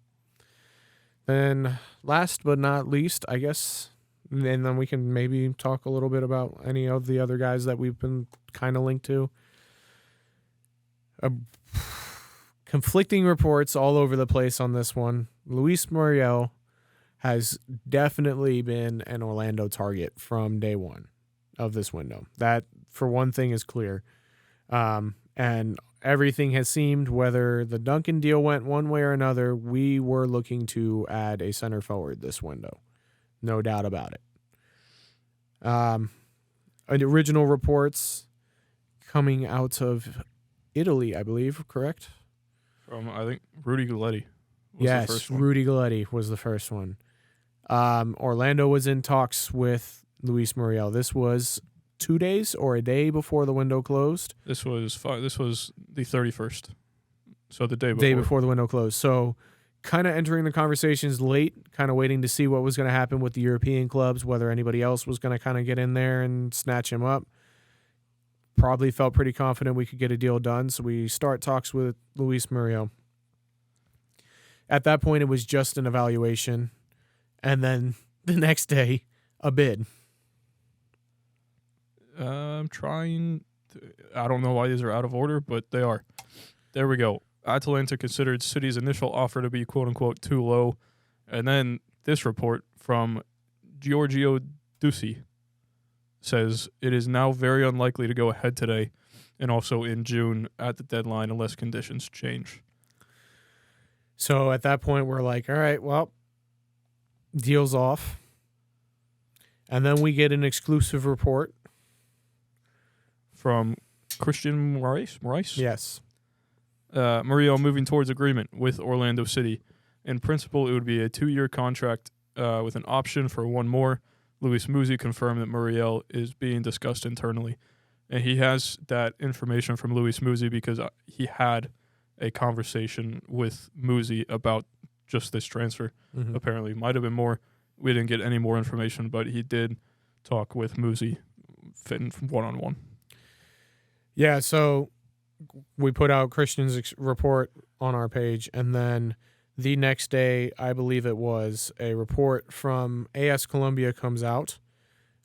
then last but not least, I guess, and then we can maybe talk a little bit about any of the other guys that we've been kind of linked to. Conflicting reports all over the place on this one. Luis Muriel has definitely been an Orlando target from day one of this window. That, for one thing, is clear. And everything has seemed, whether the Duncan deal went one way or another, we were looking to add a center forward this window. No doubt about it. Original reports coming out of Italy, I believe, correct? From, I think, Rudy Galletti was yes, the first one. Rudy Galletti was the first one. Orlando was in talks with Luis Muriel. This was 2 days or a day before the window closed. This was the 31st. So the day before. Day before the window closed. So kind of entering the conversations late, kind of waiting to see what was going to happen with the European clubs, whether anybody else was going to kind of get in there and snatch him up. Probably felt pretty confident we could get a deal done. So we start talks with Luis Muriel. At that point, it was just an evaluation. And then the next day, a bid. I'm trying. I don't know why these are out of order, but they are. There we go. Atalanta considered City's initial offer to be quote-unquote too low. And then this report from Giorgio Ducci says it is now very unlikely to go ahead today and also in June at the deadline unless conditions change. So at that point, we're like, all right, well, deal's off. And then we get an exclusive report from Christian Moraes? Yes. Muriel moving towards agreement with Orlando City. In principle, it would be a 2-year contract with an option for one more. Luis Muzzi confirmed that Muriel is being discussed internally. And he has that information from Luis Muzzi because he had a conversation with Muzzi about just this transfer. Mm-hmm. Apparently, might have been more. We didn't get any more information, but he did talk with Muzzi fitting one-on-one. Yeah, so we put out Christian's report on our page, and then the next day, I believe it was, a report from AS Colombia comes out,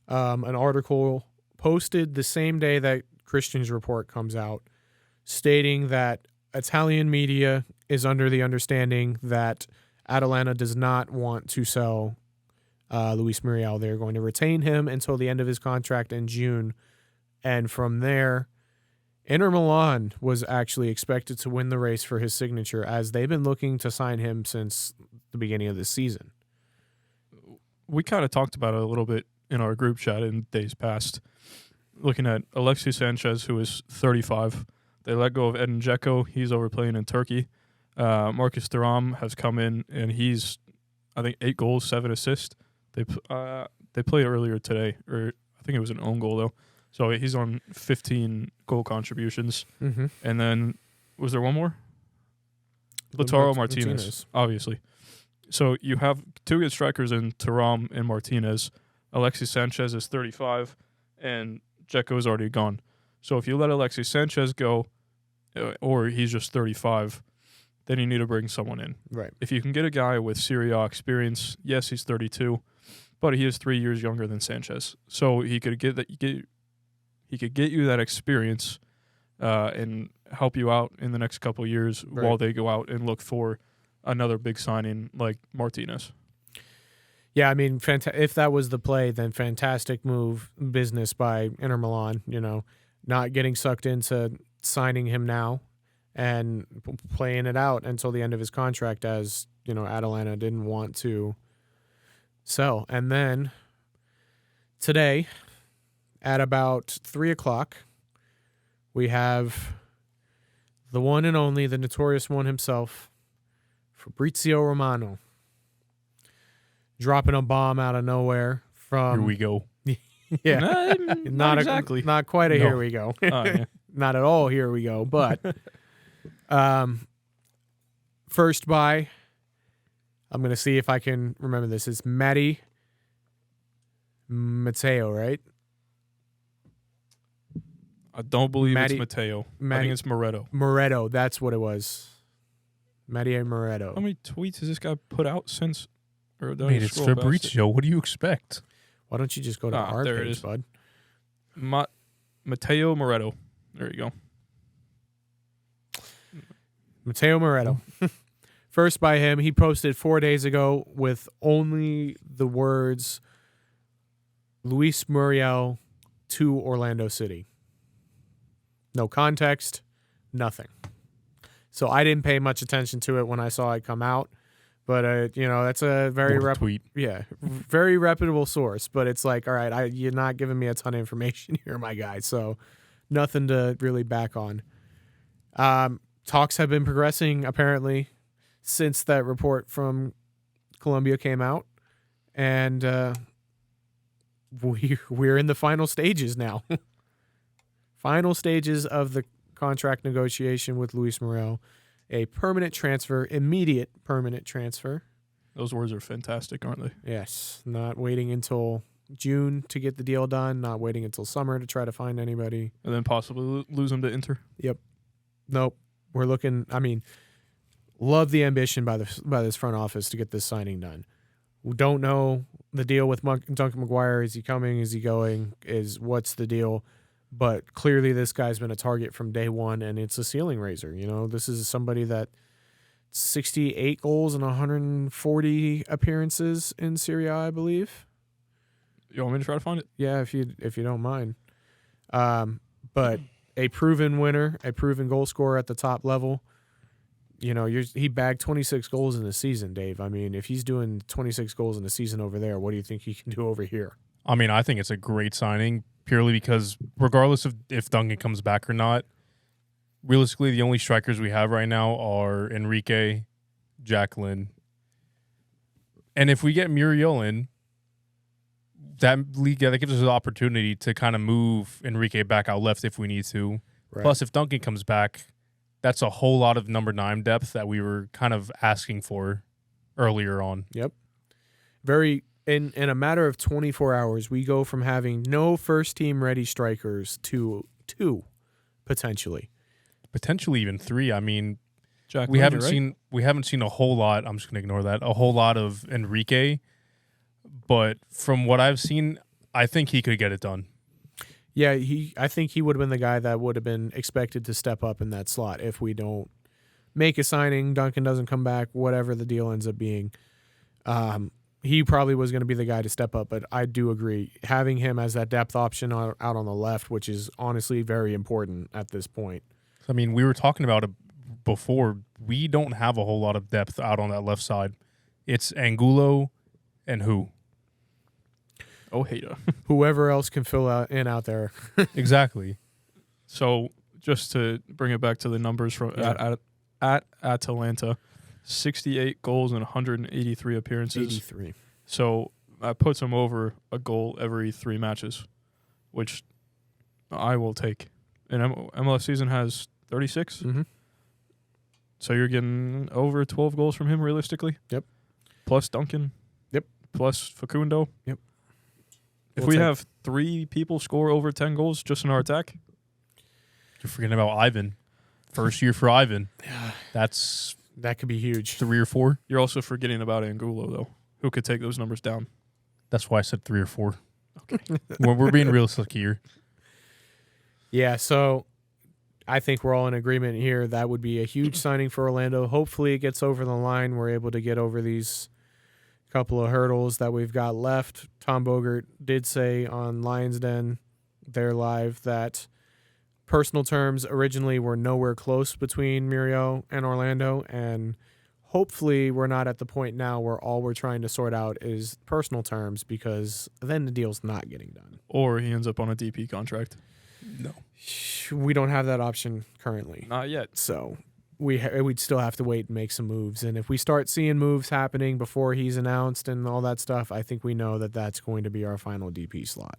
an article posted the same day that Christian's report comes out, stating that Italian media is under the understanding that Atalanta does not want to sell Luis Muriel. They're going to retain him until the end of his contract in June, and from there, Inter Milan was actually expected to win the race for his signature, as they've been looking to sign him since the beginning of the season. We kind of talked about it a little bit in our group chat in days past, looking at Alexis Sanchez, who is 35. They let go of Edin Dzeko. He's over playing in Turkey. Marcus Thuram has come in, and he's, I think, 8 goals, 7 assists. They played earlier today, or I think it was an own goal, though. So he's on 15 goal contributions. Mm-hmm. And then, was there one more? Lautaro Martinez, obviously. So you have 2 good strikers in Thuram and Martinez. Alexis Sanchez is 35, and Dzeko is already gone. So if you let Alexis Sanchez go, or he's just 35, then you need to bring someone in. Right. If you can get a guy with Serie A experience, yes, he's 32, but he is 3 years younger than Sanchez. So he could get that. He could get you that experience and help you out in the next couple of years while they go out and look for another big signing like Martinez. Yeah, I mean, if that was the play, then fantastic move, business by Inter Milan, not getting sucked into signing him now and playing it out until the end of his contract, as, Atalanta didn't want to sell. And then today, at about 3:00, we have the one and only, the notorious one himself, Fabrizio Romano, dropping a bomb out of nowhere from. Here we go. Yeah, Not exactly. Not quite a No. here we go. Yeah. Not at all here we go. But first by, I'm gonna see if I can remember this. It's Matty Matteo, right? I don't believe Matty- it's Matteo. I Matty- think it's Moretto. Moretto, that's what it was. Matty Moretto. How many tweets has this guy put out since? Or did I Mate, it's scroll past it? Fabrizio. What do you expect? Why don't you just go to our there it page, is. bud? Matteo Moretto. There you go. Matteo Moretto. First by him, he posted 4 days ago with only the words Luis Muriel to Orlando City. No context, nothing. So I didn't pay much attention to it when I saw it come out. But, that's a very What a tweet. very reputable source. But it's like, all right, you're not giving me a ton of information here, my guy. So nothing to really back on. Talks have been progressing, apparently, since that report from Colombia came out. And we're in the final stages now. Final stages of the contract negotiation with Luis Morel. A permanent transfer, immediate permanent transfer. Those words are fantastic, aren't they? Yes, not waiting until June to get the deal done, not waiting until summer to try to find anybody. And then possibly lose him to Inter. Nope. We're looking, love the ambition by this front office to get this signing done. We don't know the deal with Duncan McGuire. Is he coming? Is he going? What's the deal? But clearly this guy's been a target from day one, and it's a ceiling raiser. This is somebody that 68 goals and 140 appearances in Serie A, I believe. You want me to try to find it? Yeah, if you don't mind. But a proven winner, a proven goal scorer at the top level. He bagged 26 goals in a season, Dave. If he's doing 26 goals in a season over there, what do you think he can do over here? I think it's a great signing purely because regardless of if Duncan comes back or not, realistically, the only strikers we have right now are Enrique, Jacqueline. And if we get Muriel in, that gives us the opportunity to kind of move Enrique back out left if we need to. Right. Plus, if Duncan comes back, that's a whole lot of number 9 depth that we were kind of asking for earlier on. Yep. In a matter of 24 hours, we go from having no first-team ready strikers to 2, potentially. Potentially even 3. Jack We Linder, haven't seen a whole lot. I'm just going to ignore that. A whole lot of Enrique, but from what I've seen, I think he could get it done. Yeah, I think he would have been the guy that would have been expected to step up in that slot if we don't make a signing, Duncan doesn't come back, whatever the deal ends up being. He probably was going to be the guy to step up, but I do agree. Having him as that depth option out on the left, which is honestly very important at this point. We were talking about it before. We don't have a whole lot of depth out on that left side. It's Angulo and who? Ojeda. Whoever else can fill out there. Exactly. So just to bring it back to the numbers from at Atalanta, 68 goals and 183 appearances. 83. So that puts him over a goal every 3 matches, which I will take. And MLS season has 36. Mm-hmm. So you're getting over 12 goals from him realistically. Yep. Plus Duncan. Yep. Plus Facundo. Yep. If we have 3 people score over 10 goals just in our attack. You're forgetting about Ivan. First year for Ivan. That could be huge. 3 or 4. You're also forgetting about Angulo, though, who could take those numbers down. That's why I said 3 or 4. Okay. we're being realistic here. Yeah, so I think we're all in agreement here. That would be a huge signing for Orlando. Hopefully it gets over the line. We're able to get over these couple of hurdles that we've got left. Tom Bogert did say on Lions Den, their live, that personal terms originally were nowhere close between Muriel and Orlando, and hopefully we're not at the point now where all we're trying to sort out is personal terms, because then the deal's not getting done. Or he ends up on a DP contract. No. We don't have that option currently. Not yet. So we'd still have to wait and make some moves. And if we start seeing moves happening before he's announced and all that stuff, I think we know that that's going to be our final DP slot.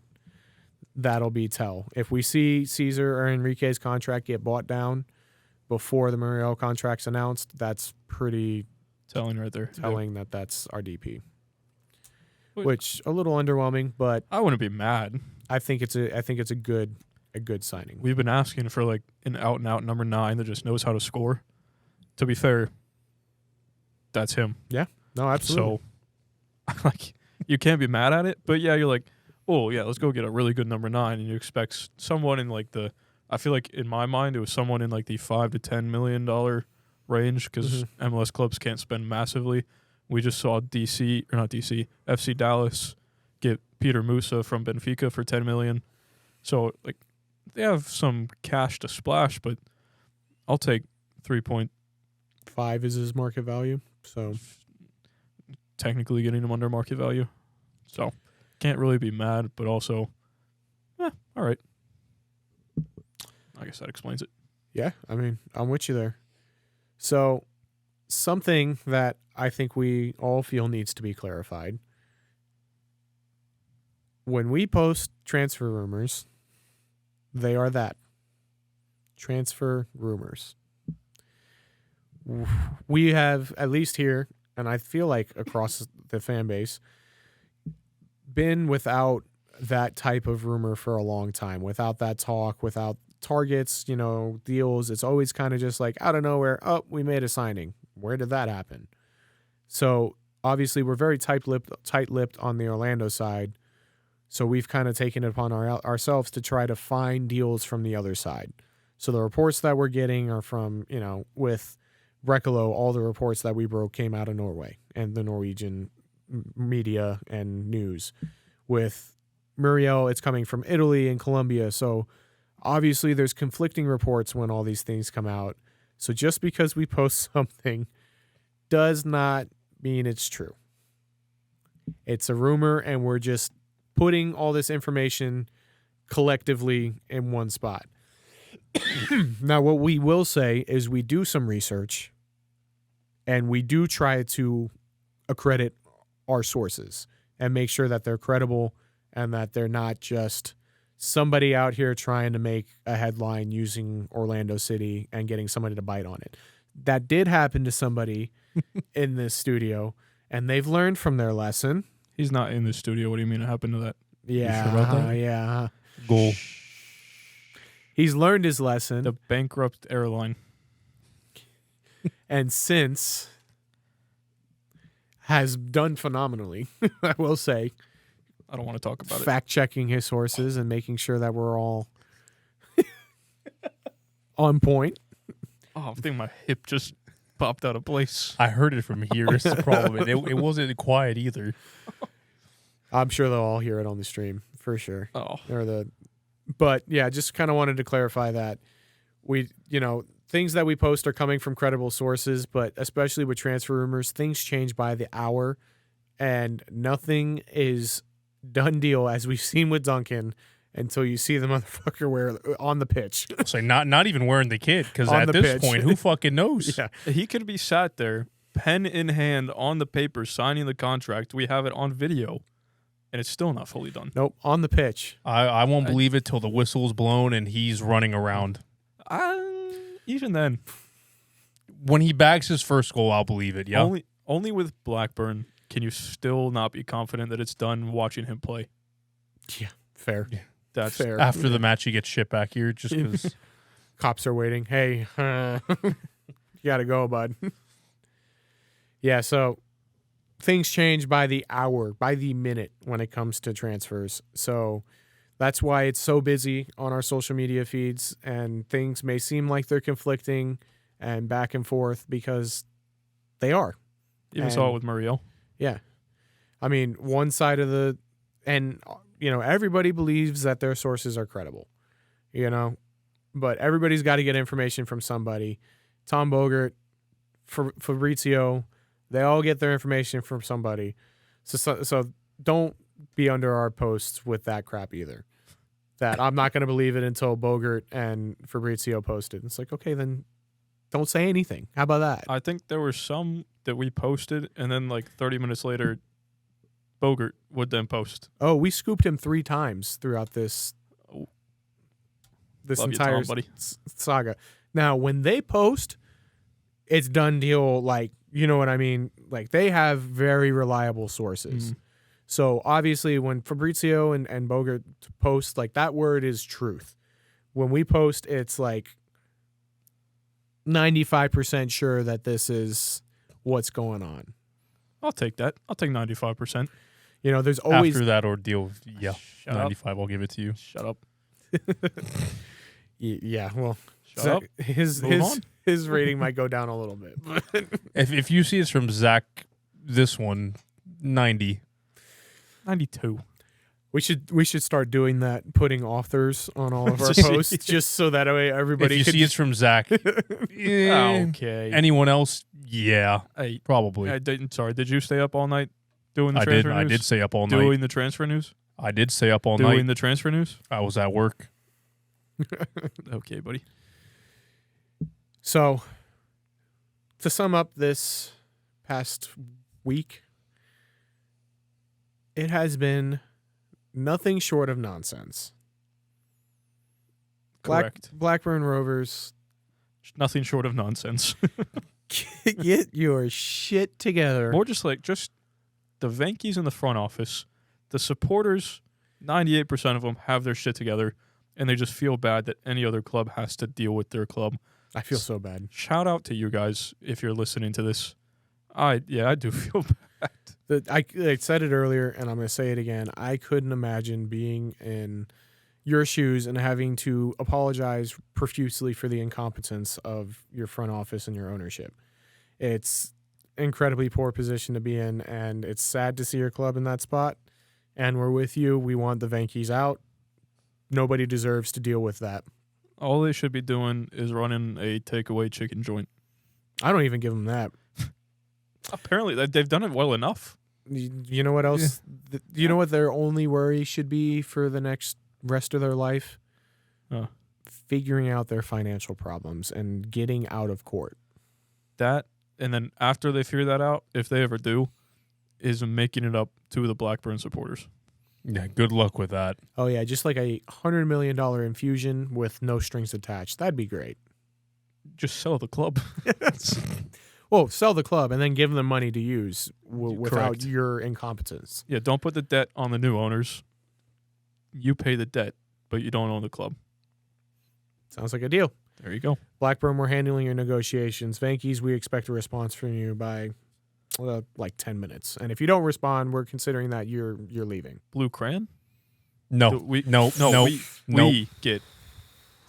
That'll be tell. If we see Caesar or Enrique's contract get bought down before the Muriel contract's announced, that's pretty Telling right there. telling that that's our DP. Wait. Which a little underwhelming, but I wouldn't be mad. I think it's a good signing. We've been asking for like an out and out number 9 that just knows how to score. To be fair, that's him. No, absolutely. So, like, you can't be mad at it. But yeah, you're like, oh yeah, let's go get a really good number 9, and you expect someone in like the. I feel like in my mind it was someone in like the $5 to $10 million range because MLS clubs can't spend massively. We just saw FC Dallas get Peter Musa from Benfica for $10 million. So like they have some cash to splash, but I'll take 3.5 is his market value. So technically getting him under market value. So can't really be mad, but also, all right. I guess that explains it. yeah, I mean, I'm with you there. So something that I think we all feel needs to be clarified. When we post transfer rumors, they are that. Transfer rumors. We have, at least here, and I feel like across the fan base, been without that type of rumor for a long time, without that talk, without targets, deals. It's always kind of just like out of nowhere, oh, we made a signing. Where did that happen? So obviously we're very tight-lipped on the Orlando side. So we've kind of taken it upon ourselves to try to find deals from the other side. So the reports that we're getting are from, with Brekalo, all the reports that we broke came out of Norway and the Norwegian media and news. With Muriel, it's coming from Italy and Colombia. So obviously there's conflicting reports when all these things come out. So just because we post something does not mean it's true. It's a rumor, and we're just putting all this information collectively in one spot. Now, what we will say is we do some research, and we do try to accredit our sources and make sure that they're credible and that they're not just somebody out here trying to make a headline using Orlando City and getting somebody to bite on it. That did happen to somebody in this studio, and they've learned from their lesson. He's not in the studio. What do you mean it happened to that? Yeah, You sure about that? yeah. Goal. He's learned his lesson, The bankrupt airline. and since has done phenomenally, I will say. I don't want to talk about it. Fact-checking his sources and making sure that we're all on point. Oh, I think my hip just popped out of place. I heard it from here. It's the problem. And it wasn't quiet either. I'm sure they'll all hear it on the stream for sure. Oh, But yeah, just kind of wanted to clarify that we, things that we post are coming from credible sources, but especially with transfer rumors, things change by the hour, and nothing is done deal, as we've seen with Duncan, until you see the motherfucker on the pitch. So not even wearing the kid, because On at the this pitch. point, who fucking knows? Yeah. he could be sat there, pen in hand, on the paper, signing the contract. We have it on video, and it's still not fully done. Nope, on the pitch. I won't believe it till the whistle's blown and he's running around. Even then, When he bags his first goal, I'll believe it. Yeah. only with Blackburn can you still not be confident that it's done watching him play. Yeah, fair. Yeah. That's Fair. After the match, he gets shipped back here just because. Cops are waiting. Hey, you got to go, bud. Yeah, so things change by the hour, by the minute when it comes to transfers. So that's why it's so busy on our social media feeds, and things may seem like they're conflicting and back and forth because they are. even saw it with Muriel. Yeah. I mean, one side of everybody believes that their sources are credible, but everybody's got to get information from somebody. Tom Bogert, Fabrizio, they all get their information from somebody. So don't be under our posts with that crap either. that I'm not going to believe it until Bogert and Fabrizio posted. It's like, okay, then don't say anything. How about that? I think there were some that we posted, and then like 30 minutes later, Bogert would then post. Oh, we scooped him 3 times throughout this Love you, entire Tom, buddy. saga. Now, when they post, it's done deal. Like, you know what I mean? Like, they have very reliable sources. Mhm. So obviously, when Fabrizio and Bogert post, like, that word is truth. When we post, it's like 95% sure that this is what's going on. I'll take that. I'll take 95%. You know, there's always After that ordeal, yeah, Shut up. 95. I'll give it to you. Shut up. yeah. Well, Shut up. Move on. his rating might go down a little bit. If you see it's from Zach, this one, 90. 92. We should start doing that, putting authors on all of our Just- posts, just so that way everybody. If you could see it's from Zach, yeah. Okay. Anyone else? Yeah, Hey, probably. I didn't. Sorry. Did you stay up all night doing the I transfer did. news? I did stay up all night. Doing the transfer news? I did stay up all Doing night. the transfer news? I was at work. Okay, buddy. So, to sum up this past week, it has been nothing short of nonsense. Correct. Blackburn Rovers, Nothing short of nonsense. get your shit together. More just the Venkies in the front office, the supporters, 98% of them have their shit together, and they just feel bad that any other club has to deal with their club. I feel so bad. Shout out to you guys if you're listening to this. I do feel bad. I said it earlier, and I'm going to say it again. I couldn't imagine being in your shoes and having to apologize profusely for the incompetence of your front office and your ownership. It's incredibly poor position to be in, and it's sad to see your club in that spot. And we're with you. We want the Venkies out. Nobody deserves to deal with that. All they should be doing is running a takeaway chicken joint. I don't even give them that. Apparently, they've done it well enough. You know what else? You know what their only worry should be for the next rest of their life? Figuring out their financial problems and getting out of court. That, and then after they figure that out, if they ever do, is making it up to the Blackburn supporters. Yeah, good luck with that. Oh, yeah, just like a $100 million infusion with no strings attached. That'd be great. Just sell the club. Well, sell the club and then give them money to use without Correct. your incompetence. Yeah, don't put the debt on the new owners. You pay the debt, but you don't own the club. Sounds like a deal. There you go. Blackburn, we're handling your negotiations. Venkies, we expect a response from you by like 10 minutes. And if you don't respond, we're considering that you're leaving. Blue Crayon? No, We no. get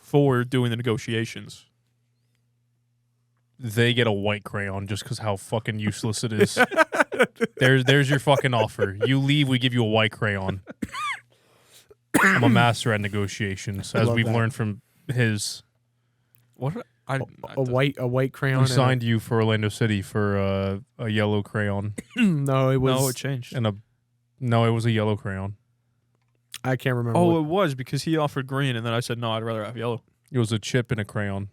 for doing the negotiations. They get a white crayon just because how fucking useless it is. There's your fucking offer. You leave, we give you a white crayon. I'm a master at negotiations, I as love we've that. learned from his. What? A white crayon. We and signed you for Orlando City for a yellow crayon no, it was. No, it changed. and no, it was a yellow crayon. I can't remember. Oh, what- it was because he offered green, and then I said no, I'd rather have yellow. It was a chip and a crayon.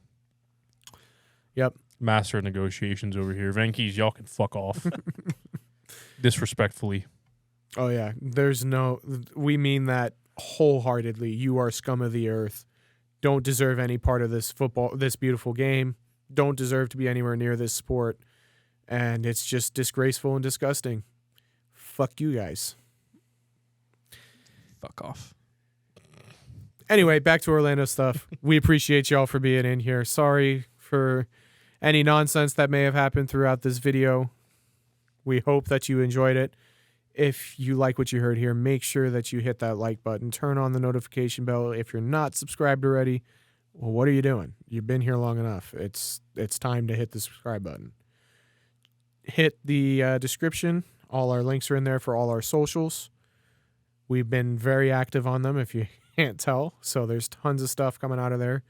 Yep. Master of negotiations over here. Venkies, y'all can fuck off. Disrespectfully. Oh, yeah. There's no. We mean that wholeheartedly. You are scum of the earth. Don't deserve any part of this beautiful game. Don't deserve to be anywhere near this sport. And it's just disgraceful and disgusting. Fuck you guys. Fuck off. Anyway, back to Orlando stuff. We appreciate y'all for being in here. Sorry for any nonsense that may have happened throughout this video. We hope that you enjoyed it. If you like what you heard here, make sure that you hit that like button. Turn on the notification bell. If you're not subscribed already, well, what are you doing? You've been here long enough. It's time to hit the subscribe button. Hit the description. All our links are in there for all our socials. We've been very active on them, if you can't tell. So there's tons of stuff coming out of there.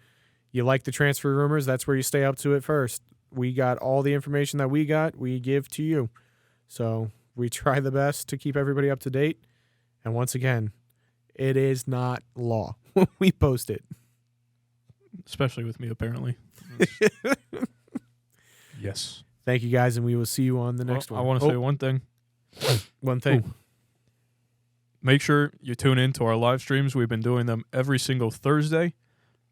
You like the transfer rumors, that's where you stay up to it first. We got all the information that we give to you. So we try the best to keep everybody up to date. And once again, It is not law. We post it. Especially with me, apparently. Yes. Thank you guys, and we will see you on the next I one. want to say one thing. One thing. Ooh. Make sure you tune in to our live streams. We've been doing them every single Thursday.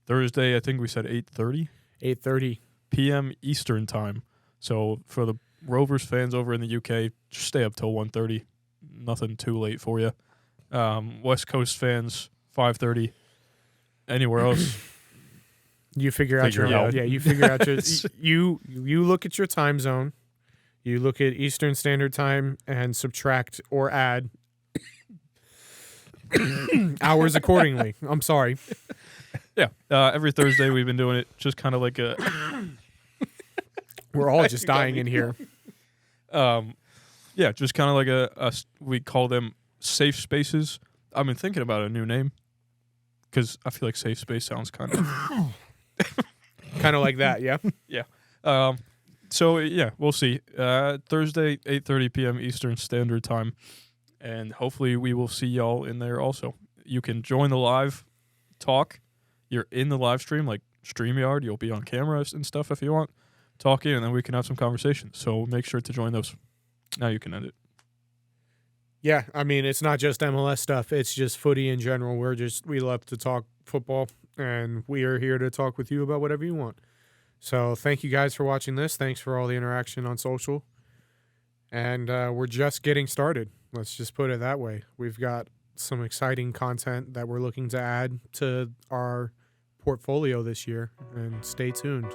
Thursday, I think we said 8:30 8:30 p.m. Eastern time. So for the Rovers fans over in the UK, just stay up till 1:30. Nothing too late for you. West Coast fans, 5:30. Anywhere else, You figure out Figure your it out. Yeah, you figure out your you look at your time zone. You look at Eastern Standard Time and subtract or add hours accordingly. I'm sorry. yeah. Every Thursday we've been doing it, just kind of like a We're all just dying in here. yeah, just kind of like we call them safe spaces. I've been thinking about a new name because I feel like safe space sounds kind of Kind of like that, yeah. So yeah, we'll see. Thursday, 8:30 p.m. Eastern Standard Time, and hopefully we will see y'all in there also. You can join the live talk. You're in the live stream, like StreamYard. You'll be on camera and stuff if you want, talking, and then we can have some conversations. So make sure to join those. Now you can end it. Yeah, I mean, it's not just MLS stuff. It's just footy in general. We love to talk football, and we are here to talk with you about whatever you want. So thank you guys for watching this. Thanks for all the interaction on social. And we're just getting started. Let's just put it that way. We've got some exciting content that we're looking to add to our portfolio this year, and stay tuned.